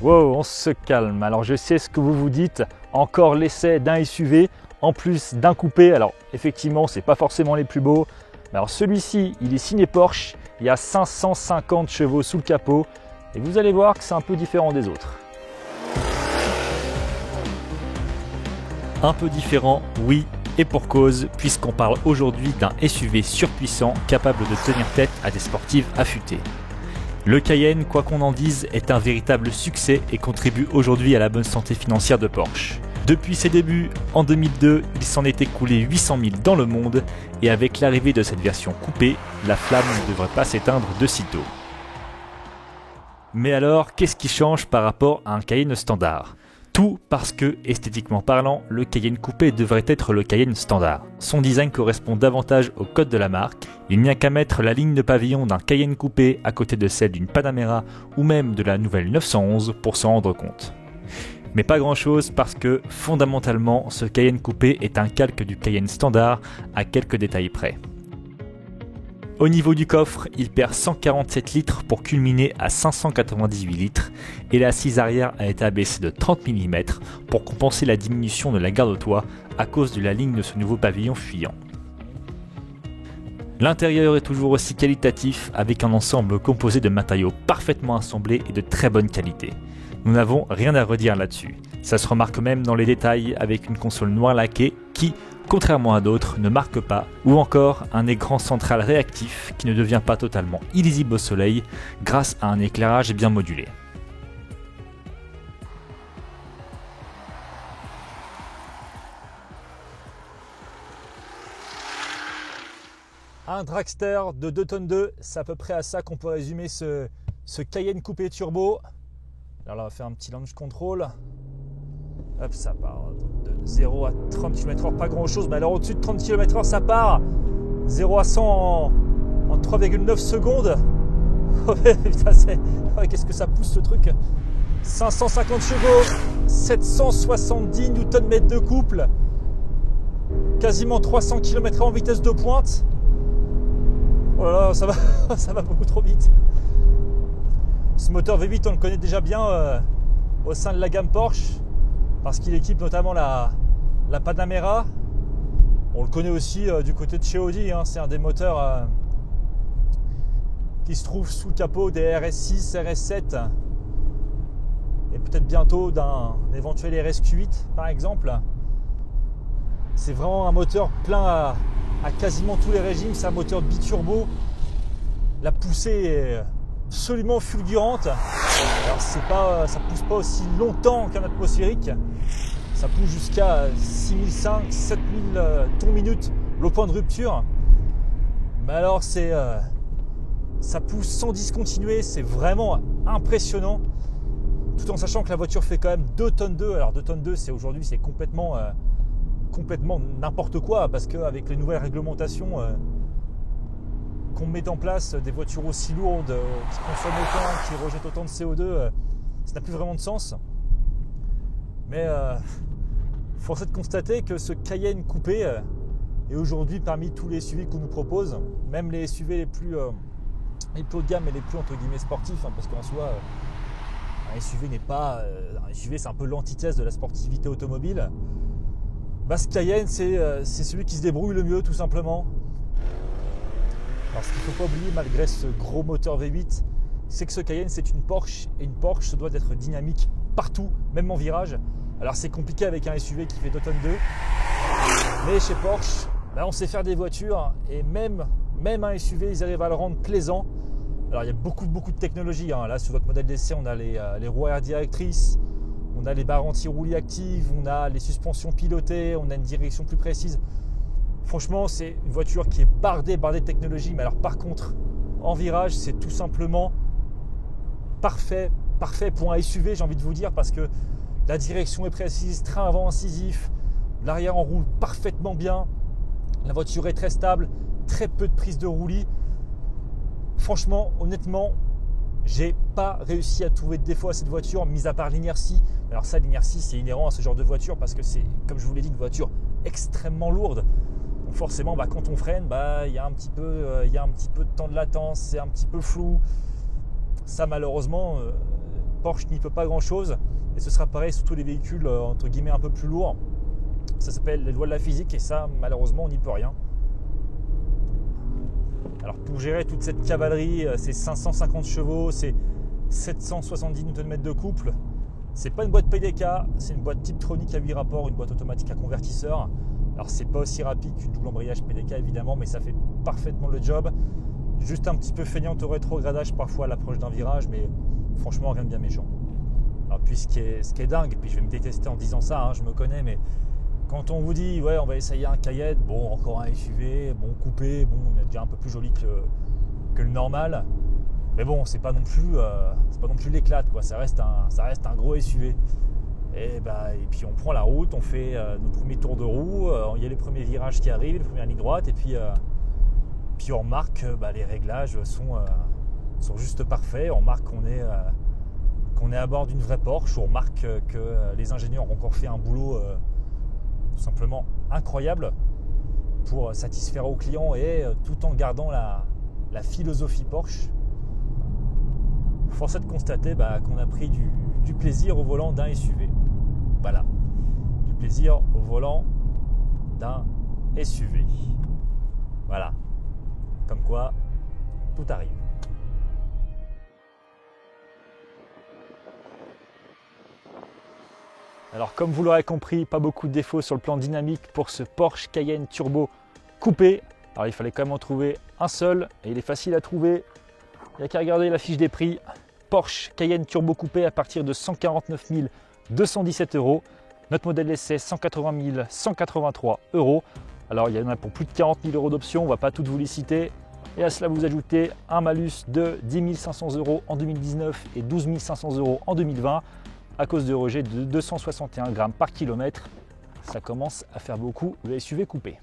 Wow, on se calme. Alors je sais ce que vous vous dites, encore l'essai d'un SUV, en plus d'un coupé. Alors effectivement, c'est pas forcément les plus beaux. Mais alors celui-ci, il est signé Porsche, il y a 550 chevaux sous le capot. Et vous allez voir que c'est un peu différent des autres. Un peu différent, oui, et pour cause, puisqu'on parle aujourd'hui d'un SUV surpuissant capable de tenir tête à des sportives affûtées. Le Cayenne, quoi qu'on en dise, est un véritable succès et contribue aujourd'hui à la bonne santé financière de Porsche. Depuis ses débuts, en 2002, il s'en est écoulé 800 000 dans le monde et avec l'arrivée de cette version coupée, la flamme ne devrait pas s'éteindre de sitôt. Mais alors, qu'est-ce qui change par rapport à un Cayenne standard ? Tout parce que, esthétiquement parlant, le Cayenne coupé devrait être le Cayenne standard. Son design correspond davantage au code de la marque. Il n'y a qu'à mettre la ligne de pavillon d'un Cayenne coupé à côté de celle d'une Panamera ou même de la nouvelle 911 pour s'en rendre compte. Mais pas grand chose parce que, fondamentalement, ce Cayenne coupé est un calque du Cayenne standard à quelques détails près. Au niveau du coffre, il perd 147 litres pour culminer à 598 litres et l'assise arrière a été abaissée de 30 mm pour compenser la diminution de la garde au toit à cause de la ligne de ce nouveau pavillon fuyant. L'intérieur est toujours aussi qualitatif avec un ensemble composé de matériaux parfaitement assemblés et de très bonne qualité. Nous n'avons rien à redire là-dessus. Ça se remarque même dans les détails avec une console noire laquée qui, contrairement à d'autres, ne marque pas, ou encore un écran central réactif qui ne devient pas totalement illisible au soleil grâce à un éclairage bien modulé. Un dragster de 2 tonnes 2, c'est à peu près à ça qu'on peut résumer ce Cayenne coupé turbo. Alors là, on va faire un petit launch control. Hop, ça part de 0 à 30 km/h, pas grand chose. Mais alors au-dessus de 30 km/h, ça part 0 à 100 en 3,9 secondes. Putain, qu'est-ce que ça pousse ce truc. 550 chevaux, 770 Nm de couple, quasiment 300 km/h en vitesse de pointe. Oh là là, ça va beaucoup trop vite. Ce moteur V8, on le connaît déjà bien au sein de la gamme Porsche, parce qu'il équipe notamment la Panamera. On le connaît aussi du côté de chez Audi, hein. C'est un des moteurs qui se trouve sous le capot des RS6, RS7 et peut-être bientôt d'un éventuel RSQ8 par exemple. C'est vraiment un moteur plein à quasiment tous les régimes. C'est un moteur biturbo. La poussée est absolument fulgurante. Alors ça pousse pas aussi longtemps qu'un atmosphérique. Ça pousse jusqu'à 6500, 7000 tours minute, le point de rupture. Mais alors ça pousse sans discontinuer, c'est vraiment impressionnant. Tout en sachant que la voiture fait quand même 2 tonnes 2. Alors 2 tonnes 2, c'est aujourd'hui c'est complètement n'importe quoi, parce qu'avec les nouvelles réglementations qu'on met en place, des voitures aussi lourdes, qui consomment autant, qui rejettent autant de CO2, ça n'a plus vraiment de sens. Mais force est de constater que ce Cayenne coupé est aujourd'hui parmi tous les SUV qu'on nous propose, même les SUV les plus haut de gamme et les plus entre guillemets sportifs, hein, parce qu'en soi un SUV n'est pas un SUV, c'est un peu l'antithèse de la sportivité automobile. Bah, ce Cayenne, c'est celui qui se débrouille le mieux, tout simplement. Alors, ce qu'il ne faut pas oublier, malgré ce gros moteur V8, c'est que ce Cayenne, c'est une Porsche. Et une Porsche se doit d'être dynamique partout, même en virage. Alors, c'est compliqué avec un SUV qui fait 2 tonnes 2. Mais chez Porsche, bah, on sait faire des voitures. Et même un SUV, ils arrivent à le rendre plaisant. Alors, il y a beaucoup de technologies, hein. Là, sur votre modèle d'essai, on a les roues arrière directrices. On a les barres anti-roulis actives, on a les suspensions pilotées, on a une direction plus précise. Franchement, c'est une voiture qui est bardée de technologie. Mais alors par contre, en virage, c'est tout simplement parfait pour un SUV, j'ai envie de vous dire, parce que la direction est précise, train avant incisif, l'arrière enroule parfaitement bien, la voiture est très stable, très peu de prise de roulis. Franchement, honnêtement, j'ai pas réussi à trouver de défaut à cette voiture, mis à part l'inertie. Alors ça, l'inertie, c'est inhérent à ce genre de voiture parce que c'est, comme je vous l'ai dit, une voiture extrêmement lourde. Donc forcément, quand on freine, il y a un petit peu de temps de latence, c'est un petit peu flou. Ça, malheureusement, Porsche n'y peut pas grand chose, et ce sera pareil sur tous les véhicules entre guillemets un peu plus lourds. Ça s'appelle les lois de la physique, et ça malheureusement on n'y peut rien. Alors pour gérer toute cette cavalerie, c'est 550 chevaux, c'est 770 Nm de couple. C'est pas une boîte PDK, c'est une boîte type tronique à 8 rapports, une boîte automatique à convertisseur. Alors c'est pas aussi rapide qu'une double embrayage PDK évidemment, mais ça fait parfaitement le job. Juste un petit peu feignante au rétrogradage parfois à l'approche d'un virage, mais franchement rien de bien méchant. Alors puis ce qui est dingue, et puis je vais me détester en disant ça, hein, je me connais, mais quand on vous dit ouais on va essayer un Cayenne, bon encore un SUV, bon coupé, bon on est déjà un peu plus joli que le normal, mais bon c'est pas non plus l'éclate quoi, ça reste un gros SUV. Et puis on prend la route, on fait nos premiers tours de roue, il y a les premiers virages qui arrivent, les premières lignes droites, et puis on remarque que les réglages sont juste parfaits, on remarque qu'on est à bord d'une vraie Porsche, on remarque que les ingénieurs ont encore fait un boulot tout simplement incroyable pour satisfaire aux clients, et tout en gardant la philosophie Porsche. Force est de constater qu'on a pris du plaisir au volant d'un SUV. Voilà, du plaisir au volant d'un SUV. Voilà, comme quoi tout arrive. Alors comme vous l'aurez compris, pas beaucoup de défauts sur le plan dynamique pour ce Porsche Cayenne Turbo coupé. Alors il fallait quand même en trouver un seul, et il est facile à trouver. Il n'y a qu'à regarder la fiche des prix. Porsche Cayenne Turbo coupé à partir de 149 217 €. Notre modèle d'essai 180 183 €. Alors il y en a pour plus de 40 000 € d'options, on ne va pas toutes vous les citer. Et à cela vous ajoutez un malus de 10 500 € en 2019 et 12 500 € en 2020 à cause de rejet de 261 grammes par kilomètre. Ça commence à faire beaucoup le SUV coupé.